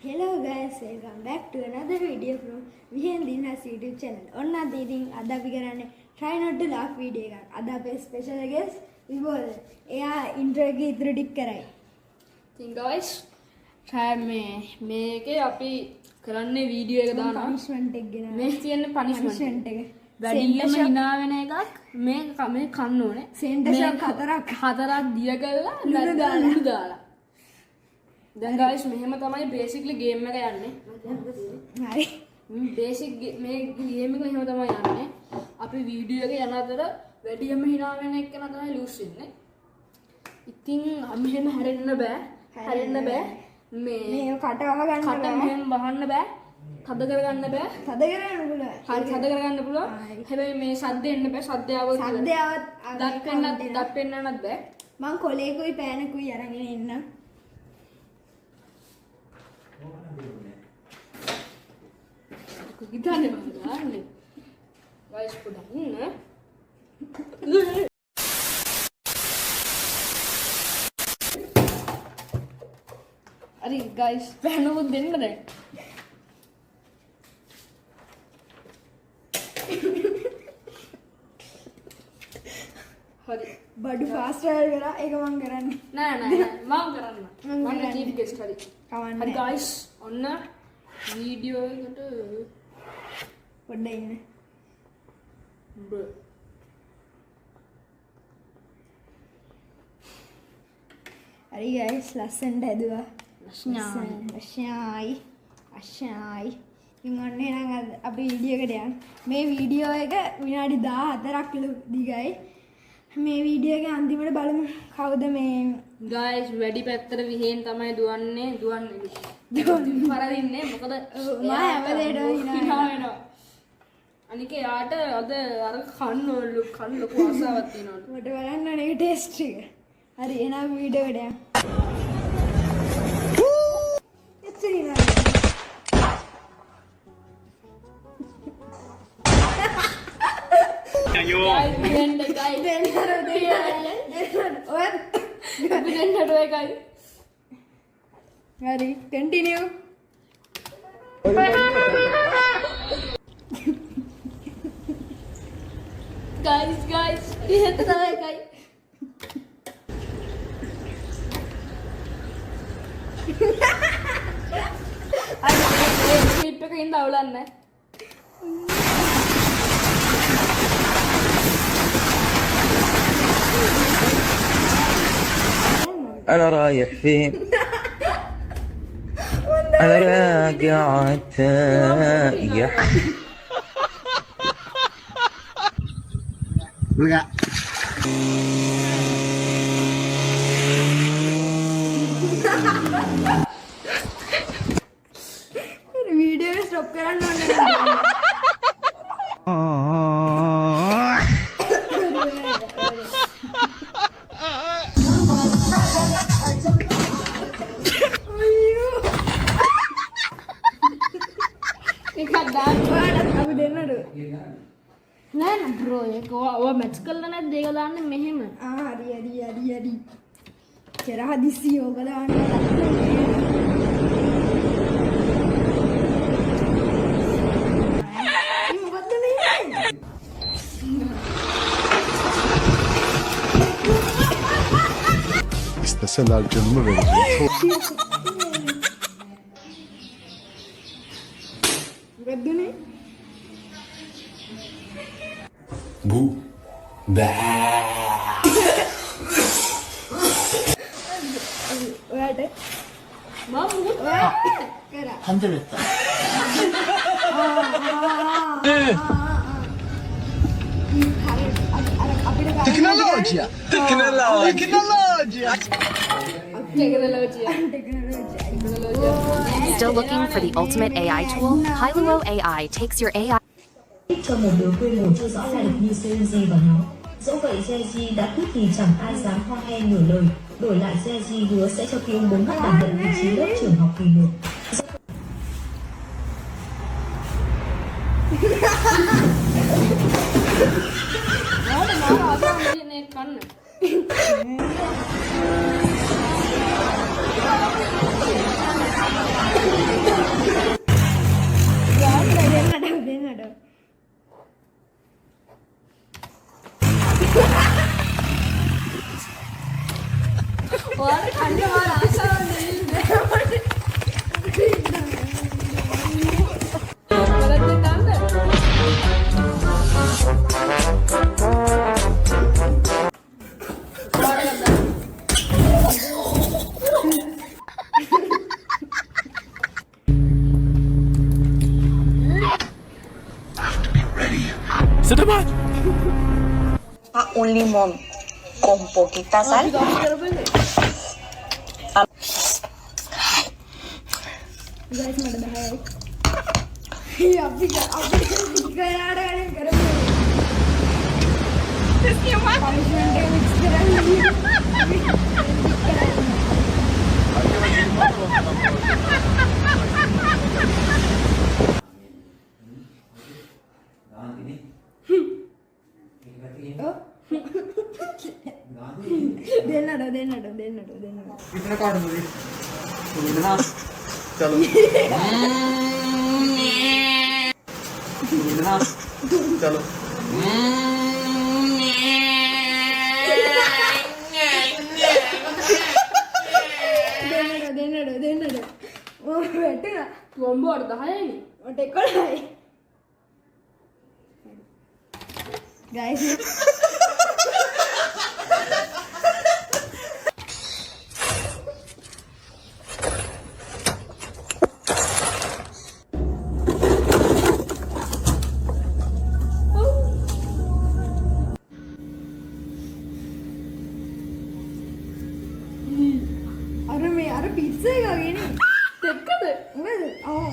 Hello guys, welcome back to another video from Vihen Dinas YouTube channel. ඔන්න අද ඉතින් අද අපි කරන්නේ try not to laugh video එකක්. අද අපේ special guest විබෝල්. එයා intro එකේ ඉතුරු ටික කරයි. ඉතින් guys try මේකේ අපි කරන්නේ වීඩියෝ එක දානවා. punishment එක ගෙන. මේ තියෙන punishment එක. වැඩිම hina වෙන එකක් මේ කන්න ඕනේ. සෙන්ටර්ස් හතරක් දිය කරලා ලුණු දාලා. දැන් guys මෙහෙම තමයි basically game එක යන්නේ. හරි. basic මේ game එක මෙහෙම තමයි යන්නේ. අපි වීඩියෝ එක යන අතර වැඩිම hina වෙන එක තමයි lose වෙන්නේ. ඉතින් මෙහෙම හැරෙන්න බෑ. මේ කට වහගන්න කට මෙහෙම වහන්න බෑ. තද කරගන්න බෑ. තද කරගන්න පුළුවන්. හරි තද කරගන්න පුළුවන්. හැබැයි මේ සද්ද එන්න බෑ. සද්ද දත් පෙන්නන්නත් බෑ. මං කොලේකුයි පෑනකුයි අරගෙන එන්න. Gitane banget. Guys, udah ini. Ari guys, pehno ko din ba deh? Hari. බඩු ෆාස්ට් රයිඩ් කරා ඒක මං කරන්නේ නෑ මම කරන්න මම චීෆ් ගෙස්ට් හරි කවන්න හරි ගයිස් ඔන්න වීඩියෝ එකට පොඩ්ඩක් ඉන්න හරි ගයිස් ලස්සනට හැදුවා අශ්ඥායි ඉතින් ඔන්න එහෙනම් අපි වීඩියෝ එකට යන්න මේ වීඩියෝ එක විනාඩි 14ක් දිගයි මේ වීඩියෝ එකේ අන්තිමට බලමු කවුද මේ ගයිස් වැඩි පැත්තට විහෙන් තමයි දුවන්නේ පරදින්නේ මොකද මම හැමදේටම hina වෙනවා අනික යාට අද අර කන්න ලොකු ආසාවක් තියෙනවා මට බලන්න ඕනේ ඒක ටෙස්ට් එක හරි එහෙනම් වීඩියෝ එකට යන්න එච්චරිනා Ready? Continue. Guys, lihat saya guys. Ayo, clip එක ඉඳ අවුලන්න. أنا رايح فين؟ أنا راجع تايه لا Video stop කරන්න ඕනේ. අපි දෙන්නද නෑ බ්‍රෝ ඒක ඔය මැච් කරලා නැද්ද ඒක දාන්නේ මෙහෙම හරි කෙරහදිස්සි ඕක දාන්න මොකද්ද මේ İsteseler canımı vereceğim. මොකද්දනේ Bu. ඔයාට මම මොකද කරා 한대했다. Teknolojiya. ටෙක්නොලොජිය Still looking for the ultimate AI tool? Hailuo AI takes your AI. Cho một đứa quê mùa chưa rõ lai lịch như Seiji và nó. Dẫu vậy Seiji đã quyết thì chẳng ai dám ho he nửa lời. Đổi lại Seiji hứa sẽ cho Kyung 4 mắt đảm nhận vị trí lớp trưởng học kỳ 1. Nó là con này. Un limón con poquita sal. අපි ගස් කරපෙන්නේ. Guys මට 10යි. අපි කරාට ගන්න කරමු. Punishment එක mix දෙන්නට. कितने कार्ड मुझे इतना चलो इतना चलो දෙන්නට. ඕ වැටුණා. බොම්බවට 10යිනේ. මට 11යි. ගයිස් අර පිස්සා එක වගේ නේ. දෙකද? මොකද? ඕ.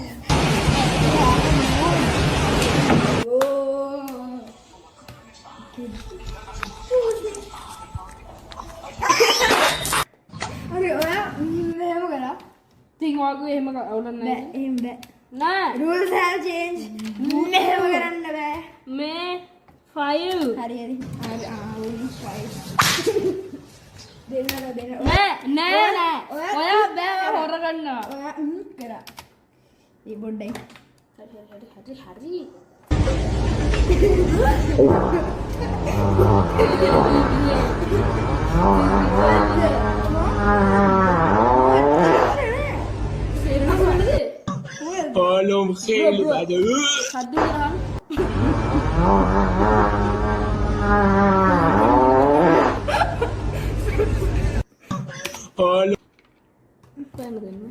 අර ඔයා මෙහෙම කරා. ඉතින් වාගේ එහෙම අවුලක් බෑ නැහැ. එහෙම බෑ. නෑ. rules have changed. මෙහෙම කරන්න බෑ. මේ 5 හරි. දෙන්නට. නෑ. ඔයා බෑ හොර ගන්නවා. ඔයා කරා. ඒ බොඩ්ඩයි. හරි. Olum kheli bade සද්ද කරාම Olum පෑන දෙන්න.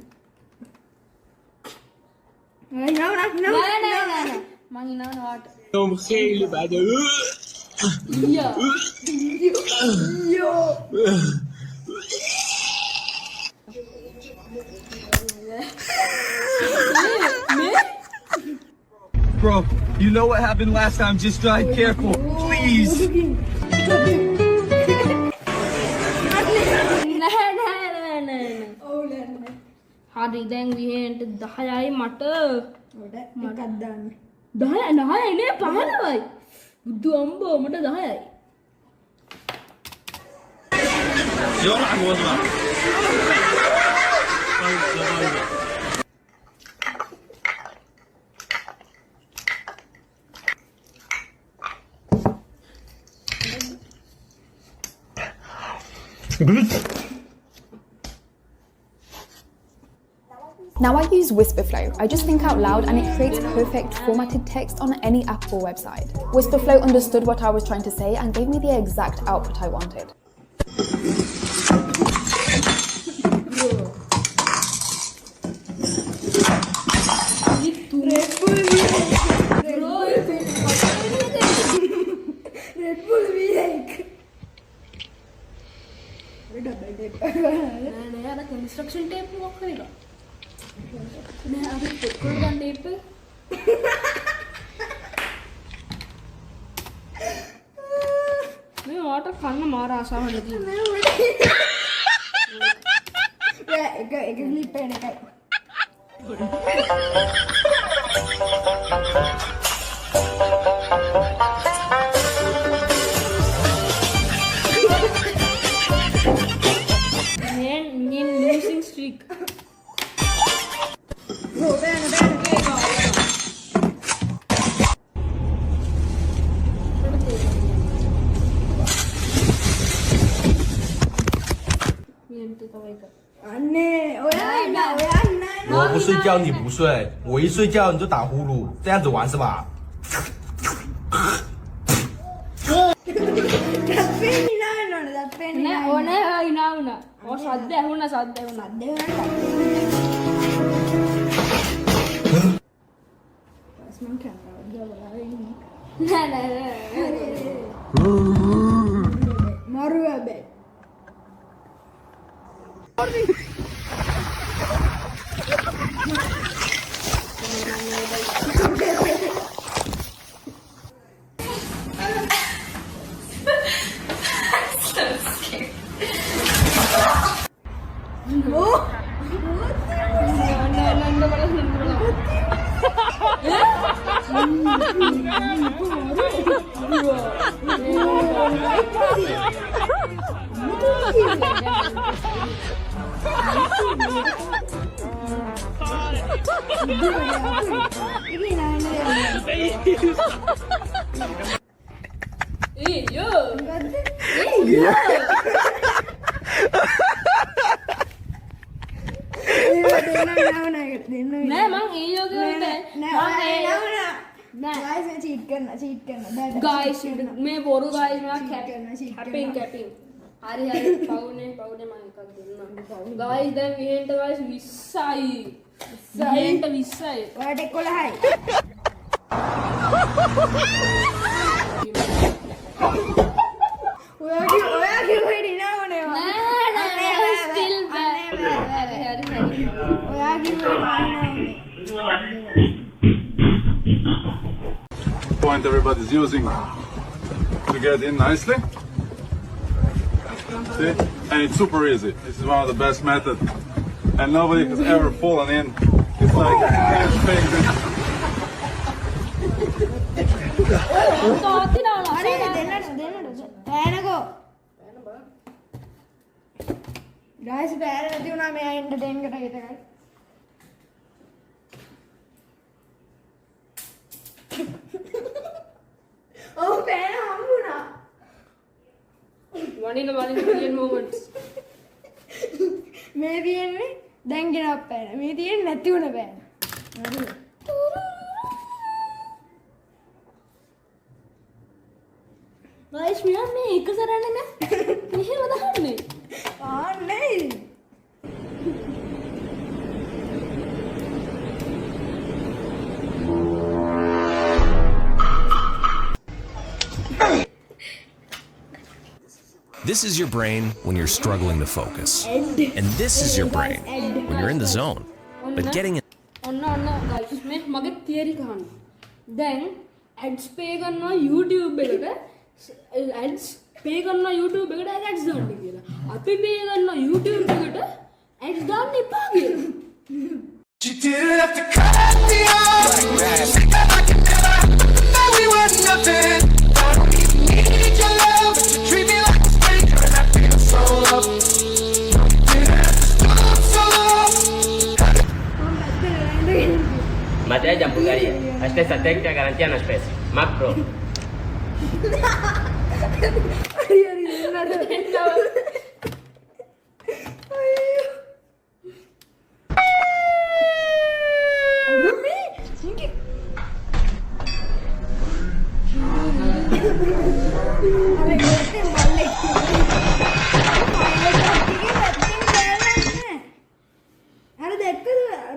නෑ. නෑ. මං ඉනවන වාට. kheli bade ඊයා. Bro, you know what happened last time? Just drive careful, please. නෑ. ඔවුලන්නේ. හරි දැන් විහෙන්ට 10යි මට. ඔඩ එකක් දාන්න. 9යි නේ 15යි. බුදු අම්බෝ මට 10යි. 有拿过是吧？ Now I use Whisperflow. I just think out loud and it creates perfect formatted text on any app or website. Whisperflow understood what I was trying to say and gave me the exact output I wanted. Red Bull V8. Double dip. නෑ අර construction tape මොකක් කරේද? නෑ අර පොත්වල ගන්න tape එක. මේ වාට කන්න මාර ආසාවක් නැති. එක ක්ලිප් එකයි. Men losing streak. අන්නේ ඔයා 我不睡觉你不睡，我一睡觉你就打呼噜，这样子玩是吧？ නෑ ඕනේ hina වුණා. ඔය සද්ද ඇහුණා සද්ද ඇහුණා. මම කැමරාව දාලා ඉන්නේ. නෑ මරු හැබැයි. නෑ මං ඊයෝ ගායිස් මේ බොරු ගායිස් මම කැපින් හරි පවුනේ මම එකක් දෙන්නම් ගායිස් දැන් විහෙන්ට ගායිස් 20යි විහෙන්ට 20යි ඔයාට 11යි ඔයාගේ වෙඩි නෝනේ නෑ ස්ටිල් බෑ ඔයාගේ Point everybody's using to get in nicely. See? And it's super easy. This is one of the best methods. And nobody has ever fallen in. It's like guys, බෑර නැති වුණා මෙයා එන්ටර්ටේන් කරලා හිටගන්න. ඔව් බෑර හම්බුණා. one million moments. මේ තියෙන්නේ දැන් ගෙනත් බෑර. මේ තියෙන්නේ නැති වුණ බෑර. හරිද? guys මෙයා මේ එක සරන්නේ නෑ. මෙහෙම දහන්නේ. नहीं This is your brain when you're struggling to focus. And this is your brain when you're in the zone. But getting in ඔන්න guys මේ මගේ theory ගන්න. දැන් ads pay කරනවා YouTube එකට ads pay කරනවා YouTube එකට ads දාන්න කියලා. අපි pay කරනවා YouTube එකට ads දාන්න එපා කියලා. You didn't have to cut me off. Like that we were nothing. I don't even need your love, but you treat me like a stranger, and I feel so loved. You didn't have to stop so long. Materia Jambugaria. Stessa tecnica garantia una specie. Mac Pro.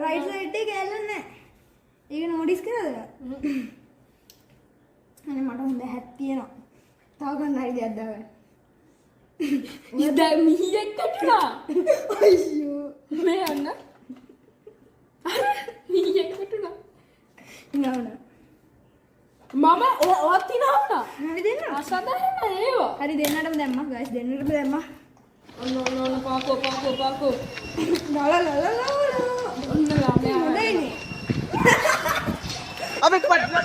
right side එක ඇල්ලන්නේ ඒක notice කරාද අනේ මට හොඳ හැක් තියෙනවා තව ගන්න හරි දෙයක් දාගන්න ඉතින් මීයක් කටුනා අයියෝ මේ අන්න මීයක් කටුනා නෝනා මම ඔවත් තිනාවුණා හරි දෙන්න අසාධාරණ ඒවා හරි දෙන්නටම දැම්මා ගයිස් දෙන්නටම දැම්මා ඔන්න පාකෝ ලා ඔන්න ලානේ හොඳයිනේ अबे पटना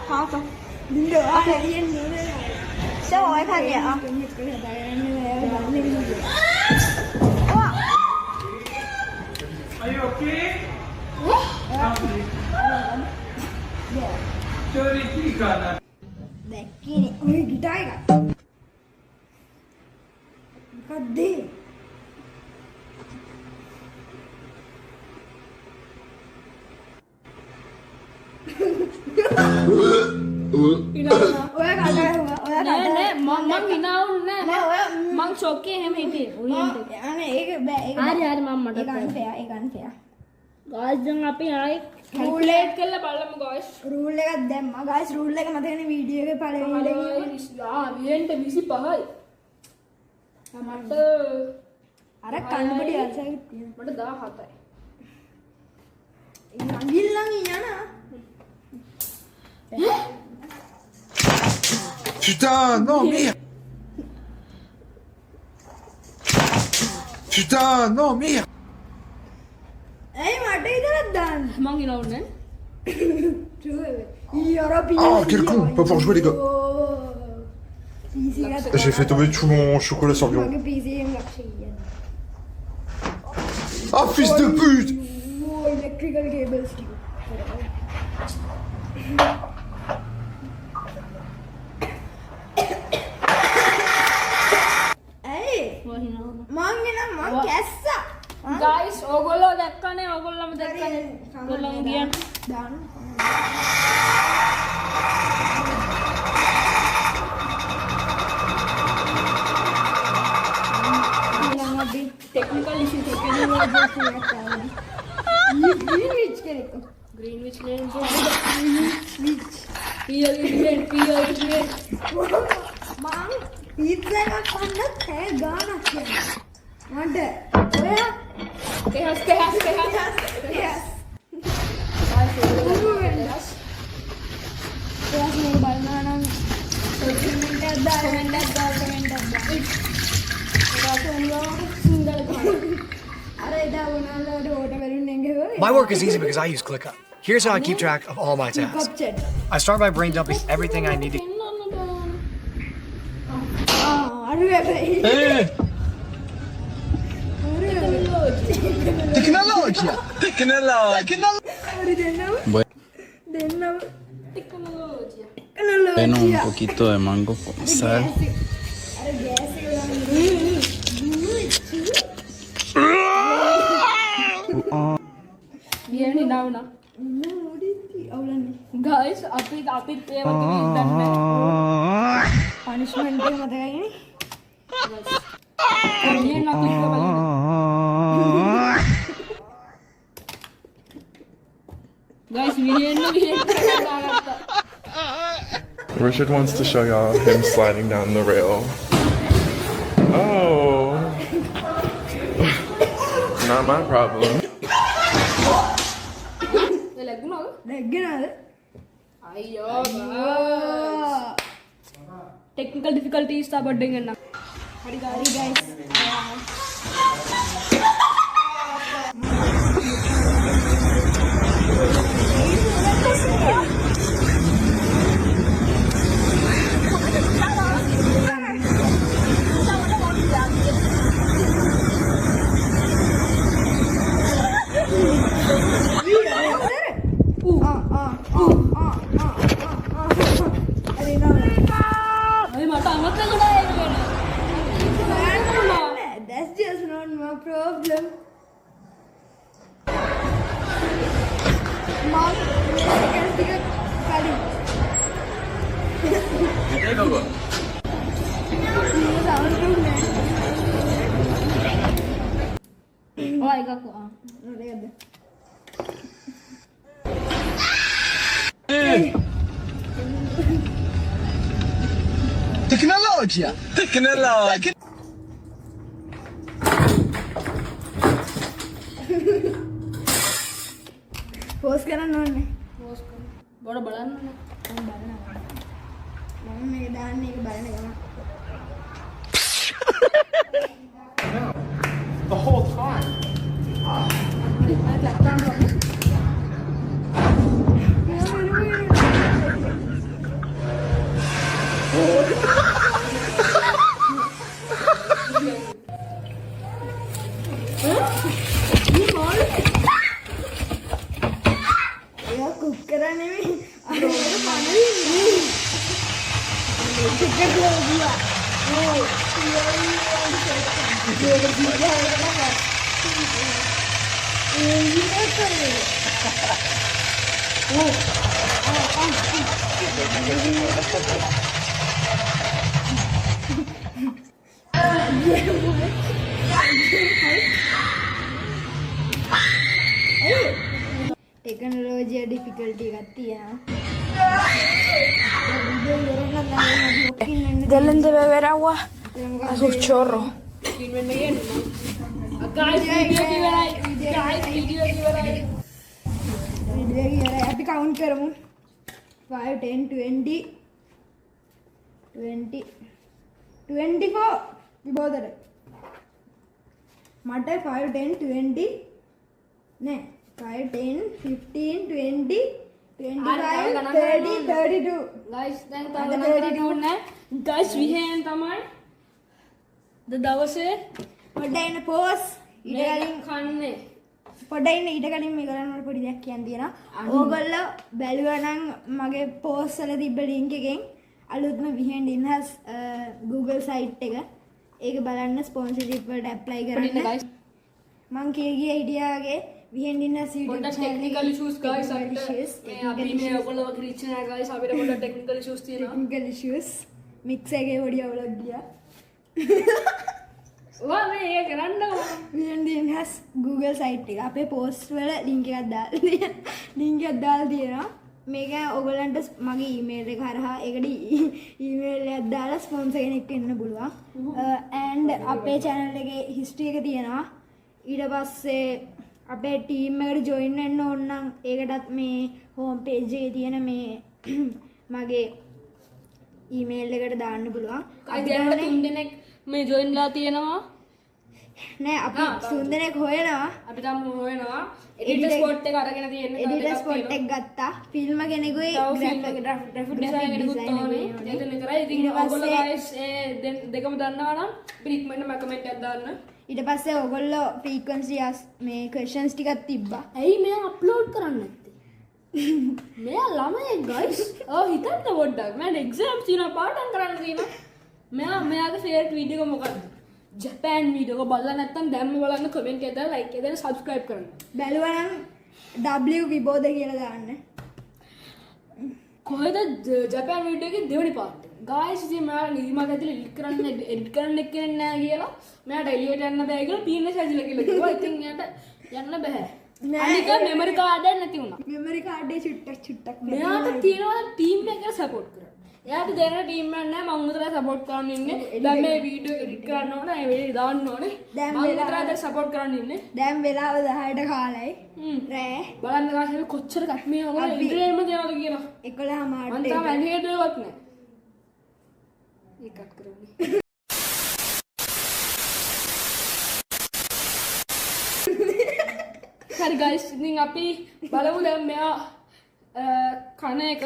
हाँ तो dinda ada yang ni sao hỏi thằng vậy à Are you okay? चोरी की करना देखिए ओए गिटाएगा कद्दी නෑ මම හිනාවුන්නේ නෑ මං ෂොක් එකේ එහෙම හිටියේ ඔරියන්ට් එක. අනේ ඒක බෑ ඒක හරි මම මට ඒක අන්ෆෙයා ඒක අන්ෆෙයා ගායිස් දැන් අපි ආයි කැල්කියුලේට් කරලා බලමු ගායිස්. රූල් එකක් දැම්මා ගායිස් රූල් එක මතකනේ වීඩියෝ එකේ පළවෙනි වියෙන්ට 25යි. මට අර කන්නපටි අල්සයි තියෙනවා මට 17යි. නගිල්ලන් යනා Putain, non, merde. Putain, non, merde. ඇයි මට ඉතලක් දාන්න මං ඉනවන්නේ Oh, quel con, pas pour jouer les gars. J'ai fait tomber tout mon chocolat sur le bureau. Ah, fils de pute! electrical cables ඇයි මං කැස්සා ගායිස් ඕගොල්ලෝ දැක්කනේ ඕගොල්ලෝම දැක්කනේ ඕගොල්ලෝ ගියන් දාන්න टेक्निकल इश्यू थे ग्रीनविच के देखो ग्रीनविच ने पीओ मां पिज्जा का खाना है गाना क्या मत ओया केहस मेरे बनाना My work is easy because I use ClickUp. Here's how I keep track of all my tasks. I start by brain dumping everything I need to. Tecnologia! Bueno, un poquito de mango con sal. Biar ni now na. Guys, api pe punishment पे मत गई ये ना कुछ का guys Richard wants to show y'all him sliding down the rail. Oh. Not my problem. Technical difficulties था birthday करना हरी guys That's just not my problem. Mom, oh, I got Tecnologia! Post करना नॉन पोस्ट कर बड़ा बड़ा ना mummy मेरे दान नहीं के बारे में करना The whole time. ටෙක්නොලොජිය ඩිෆිකල්ටි එකක් තියෙනවා. Delante de beber agua a sus chorros. අපි කවුන්ට් කරමු 5 10 20 20 24 විබෝධර මට 5 10 20 නෑ 5 10 15 20 25 30 32 guys දැන් තව 32 නෑ guys විහෙන් තමයි දවසේ පොඩ්ඩයින් පෝස් ඊට කලින් කන්නේ පොඩ්ඩයින් ඊට කලින් මේ කරන්න පොඩි දෙයක් කියන්න තියෙනවා. ඕගොල්ලෝ බැලුවා නම් මගේ පෝස්ට් වල තිබ්බ link එකෙන් අලුත්ම behind in-house Google site එක. ඒක බලන්න sponsorship වලට apply කරන්න. මං කිය හිටියාගේ behind in-house YouTube පොඩ්ඩක් technical issues guys අපි මේ ඔයගොල්ලෝ වගේ reach නෑ guys අපිට පොඩ්ඩක් technical issues තියෙනවා. technical issues mix එකේ පොඩි අවුලක් ගියා. වා මේ ඒක කරන්නකෝ. behind in-house Google site එක අපේ post වල link එකක් දාලා තියෙනවා. link එකක් දාලා තියෙනවා. මේක ඔයගොල්ලන්ට මගේ email එක හරහා ඒකට email එකක් දාලා sponsor කෙනෙක් වෙන්න පුළුවන්. and අපේ channel එකේ history එක තියෙනවා. ඊට පස්සේ අපේ team එකට join වෙන්න ඕන නම් ඒකටත් මේ home page එකේ තියෙන මේ මගේ email එකට දාන්න පුළුවන්. අපි දැන් 3 දෙනෙක් මේ join ලා තියෙනවා. නෑ අපි 3 දෙනෙක් හොයනවා. අපි තාම හොයනවා. editor spot එක අරගෙන තියෙනවා. editor spot එක ගත්තා. film කෙනෙකුයි graphic design කෙනෙකුත් තමයි. එතන කරා. ඉතින් ඔයගොල්ලෝ guys දෙකම දන්නවා නම් ඉක්මනට මම comment එකක් දාන්න. ඊට පස්සේ ඔයගොල්ලෝ frequencies මේ questions ටිකක් තිබ්බා. ඇයි මෙයා අප්ලෝඩ් කරන්නේ නැත්තේ? මෙයා ළමයි guys. ඔව් හිතන්න පොඩ්ඩක්. මම exams තියෙනවා පාඩම් කරන්න තියෙනවා. මෙයාගේ favorite video එක මොකක්ද? Japan video එක බලලා නැත්නම් දැම්ම බලන්න comment එකක් දාලා like එක දාලා subscribe කරන්න. බැලුවා නම් W විබෝධ කියලා දාන්න. කොහෙද Japan video එකේ දෙවෙනි part එක? guys ඉතින් මම නිදිමත ඇතුලේ edit කරන්න එක්කෙනෙක් නැහැ කියලා මෙයාට එළියට යන්න බෑ කියලා PNS ඇදිලා කියලා කිව්වා. ඉතින් එයාට යන්න බෑ. අනික මෙමරි කාඩ් එක නැති වුණා. මෙමරි කාඩ් එක චුට්ටක් මෙයාට තියෙනවා ටීම් එකට සපෝට් කරන්න. එයාට දෙන ටීම් එකක් නැහැ මම උන්තරයි සපෝට් කරන්න ඉන්නේ. දැන් මේ වීඩියෝ එඩිට් කරන්න ඕන, ඒ වීඩියෝ දාන්න ඕනේ. මම උන්තරයි සපෝට් කරන්න ඉන්නේ. දැන් වෙලාව 10ට කාලයි. රෑ බලන්න ගාස් අපි කොච්චර කට්මේ ඔයගොල්ලෝ ඉන්ටර්නෙට් එකම තියනවද කියලා. 11 මාට. මම තාම ඇලිහෙටවත් නැහැ. ඒකත් කරන්නේ. හරි guys ඉතින් අපි බලමු දැන් මෙයා කන එක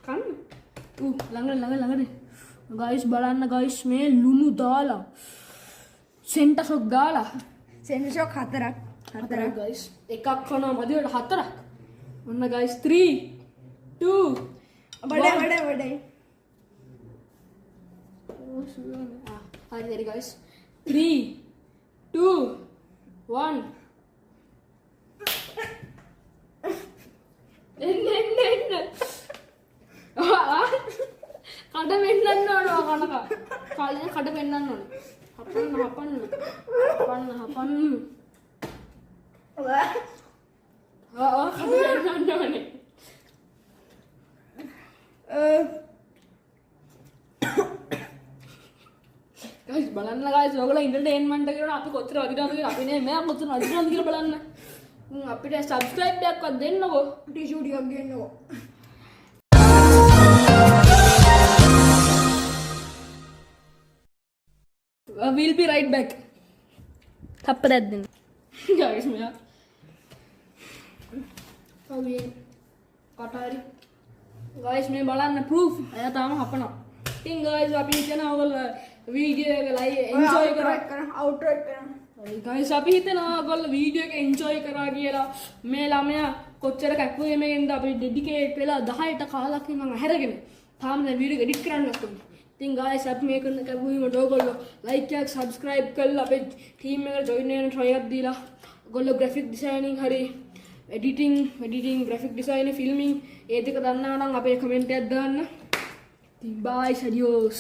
කන්න ළඟට guys බලන්න guys මේ ලුණු දාලා සෙන්ටර් ෂොක් දාලා සෙන්ටර් ෂොක් හතරක් guys එකක් කනවා මදිවට හතරක් ඔන්න guys 3 2 බඩේ හරි guys 3 2 1 එන්න කඩ වෙන්නන්න ඕන කනක කඩ වෙන්නන්න ඕන හපන්න කඩ වෙන්නන්න ඕනේ guys බලන්න guys ඔයගොල්ලෝ entertainment එක කරලා අපි කොච්චර වදිනවද කියලා අපි නේ මෙයා කොච්චර වදිනවද කියලා බලන්න. අපිට subscribe එකක්වත් දෙන්නකෝ. ටිෂු ටිකක් ගන්නකෝ. We'll be right back. තප්පරයක් දෙන්න. guys මෙයා. ඔව් කටහරි. guys මේ බලන්න proof. එයා තාම හපනවා. ඉතින් guys අපි හිතනවා ඔයගොල්ලෝ වීඩියෝ එක එන්ජොයි කරා අවුට්‍රෝ එක කරා. හරි guys අපි හිතනවා ඔයගොල්ලෝ වීඩියෝ එක එන්ජොයි කරා කියලා. මේ ළමයා කොච්චර කැපුවේ මේකෙන්ද අපි ඩෙඩිකේට් වෙලා 10ට කාලක් ඉඳන් අහැරගෙන තාම දැන් වීඩියෝ එඩිට් කරන්න නැතුනේ. ඉතින් guys අපි මේ කරන කැපුවීමට ඔයගොල්ලෝ like එකක් subscribe කරලා අපේ team එකට join වෙන්න try එකක් දීලා ඔයගොල්ලෝ graphic designing හරි editing graphic design filming ඒ දෙක දන්නා නම් අපේ comment එකක් දාන්න. Bye, adios.